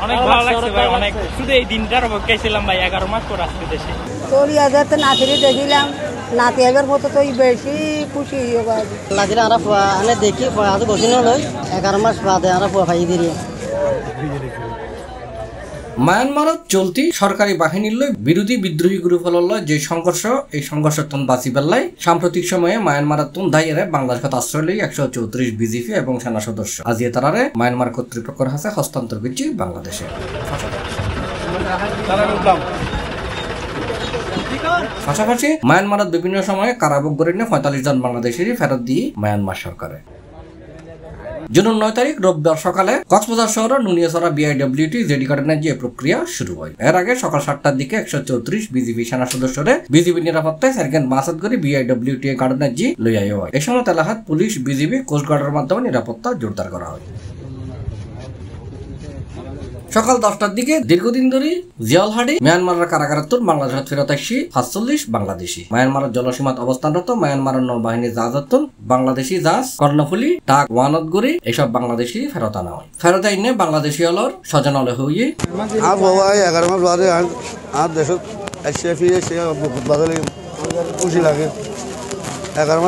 অনেক ভালো লাগছে ভাই, অনেক শুধু এই দিনটার অপেক্ষায় ছিলাম ভাই, 11 মাস পর আসছে দেশে। তোর ইয়াতে নাতিরে দেখিলাম, নাতি এবার মতো তো বেশি খুশি হয়ে নাতিরা আমরা আনে দেখি আজ বসি নয় 11 মাস বাদে আমরা পাই দিয়ে মায়ানমারত চলতি সরকারি বাহিনীর লই বিরোধী বিদ্রোহী গ্রুপগুলোর লয় যে সংঘর্ষ, এই সংঘর্ষতন বাঁচি পেলাই সাম্প্রতিক সময়ে মায়ানমারতন দায়েরে বাংলাদেশত আশ্রয় লই 134 বিজিপি এবং সেনা সদস্য আজিয়ে তারারে মায়ানমার কর্তৃপক্ষের হাতে হস্তান্তর করছে বাংলাদেশে। পাশাপাশি মায়ানমারত বিভিন্ন সময়ে কারাভোগ করে 45 জন বাংলাদেশেরই ফেরত দিয়ে মায়ানমার সরকারে। জুন 9 তারিখ রোববার সকালে কক্সবাজার শহরের নুনিয়াছড়া বিআইডব্লিউটি জেডি কার্ডের যে প্রক্রিয়া শুরু হয়। এর আগে সকাল 7টার দিকে 134 বিজিবি সেনা সদস্যরে বিজিবি নিরাপত্তায় সার্কেন্ট মাসাদ করে বিআইডব্লিউটি কার্ডের জি লইয়া হয়। এই সময় তেলাহাত পুলিশ, বিজিবি, কোস্টগার্ডের মাধ্যমে নিরাপত্তা জোরদার করা হয়। সকাল 10টার দিকে দীর্ঘদিন ধরে জিয়ালহাটি মিয়ানমারের কারাগারত্তর বাংলাদেশ ফেরত আসি 45 বাংলাদেশি। মায়ানমারের জলসীমাত অবস্থানরত মায়ানমারের নৌবাহিনীর জাহাজত্তন বাংলাদেশি জাহাজ কর্ণফুলি, টাক, ওয়ানতগুড়ি এসব বাংলাদেশি ফেরত আনা হয়। ফেরত আইনে বাংলাদেশি হলর স্বজনলে হইয়ে 11 মাস বাদে আর দেশত এসে ফিরে এসে বহুত বাদলে খুশি লাগে। 11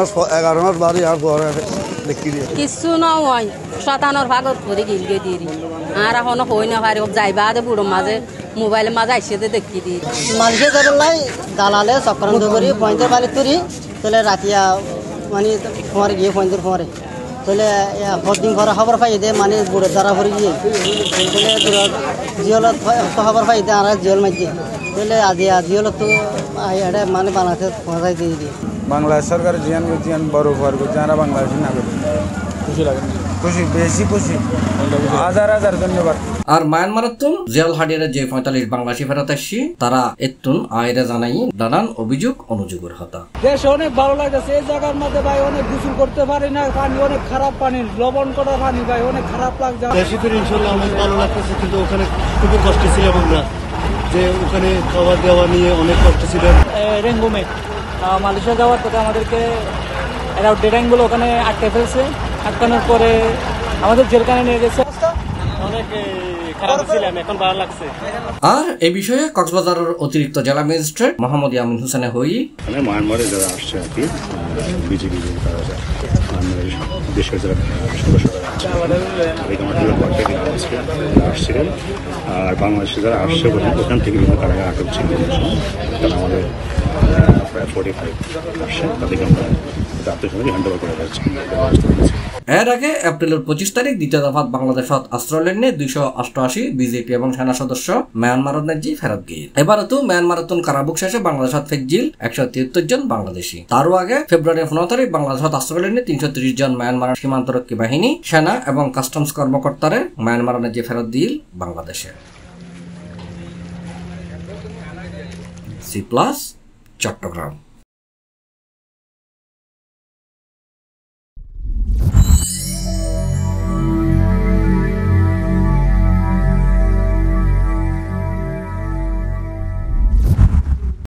মাস বাদে আর কিছু নয়, শতানোর ভাগত করে গিলগে দিয়ে আর এখনো হই না পারি যাইবা বুড়ো মাঝে মোবাইলের মাঝে আইসে দেখি দিই মানুষের ধরলাই দালালে চক্রান্ত করি পয়েন্টের বালি তুরি তাহলে রাতিয়া মানে ফোঁয়ারে গিয়ে পয়েন্টের ফোঁয়ারে তাহলে দিন ঘরে খবর পাই দে মানে বুড়োর দ্বারা ভরে গিয়ে তাহলে জিওলত খবর পাই দে আর জিওল মাঝে তাহলে আজি জিওলত তো মানে বাংলাদেশে পৌঁছাই দিয়ে দিয়ে বাংলাদেশ সরকার জিয়ান বড় উপহার করছে। আমরা বাংলাদেশের নাগরিক, খুশি লাগে, খুশি, বেশি খুশি, হাজার হাজার ধন্যবাদ। আর মায়ানমারতুন জিয়ালহাটির যে 45 বাংলাদেশি ফেরত আসছি তারা এতুন আয়রা জানাই নানান অভিযোগ অনুযোগের হতা। দেশ অনেক ভালো লাগতেছে, এই জায়গার মধ্যে ভাই অনেক গোসল করতে পারি না, পানি অনেক খারাপ, পানি লবণ করা পানি ভাই অনেক খারাপ লাগছে। দেশে তো ইনশাল্লাহ অনেক ভালো লাগতেছে, কিন্তু ওখানে খুবই কষ্ট ছিলাম আমরা, যে ওখানে খাবার দেওয়া নিয়ে অনেক কষ্ট ছিল। রেঙ্গুমে মালয়েশিয়া যাওয়ার পথে আমাদেরকে এরা ডেটাইনগুলো ওখানে আটকে ফেলছে, আটকানোর পরে আমাদের জেলখানে নিয়ে গেছে, অনেক খারাপ ছিলাম, এখন ভালো লাগছে। আর এই বিষয়ে কক্সবাজারের অতিরিক্ত জেলা ম্যাজিস্ট্রেট মোহাম্মদ ইয়ামিন হোসেন হই মায়ানমারে যারা আসছে আর কি বিজেপি দেশের যারা আসছিলেন আর বাংলাদেশে যারা আসছে ওখান থেকে বিভিন্ন কারাগারে আটক ছিল, তারা আমাদের প্রায় 45 আসছে, তাদেরকে আমরা আত্মসঙ্গে হ্যান্ড ওভার করে যাচ্ছি। এর আগে এপ্রিলের 25 তারিখ দ্বিতীয় দফাত বাংলাদেশত আশ্রয় লেনে 288 বিজেপি এবং সেনা সদস্য মায়ানমারত জি ফেরত গিয়ে। এবারও তো মায়ানমারতন কারাভোগ শেষে বাংলাদেশত ফেকজিল 173 জন বাংলাদেশি। তারও আগে ফেব্রুয়ারি 15 তারিখ বাংলাদেশত আশ্রয় লেনে 330 জন মায়ানমার সীমান্তরক্ষী বাহিনী, সেনা এবং কাস্টমস কর্মকর্তারে মায়ানমারত জি ফেরত দিল বাংলাদেশে। C+ চট্টগ্রাম।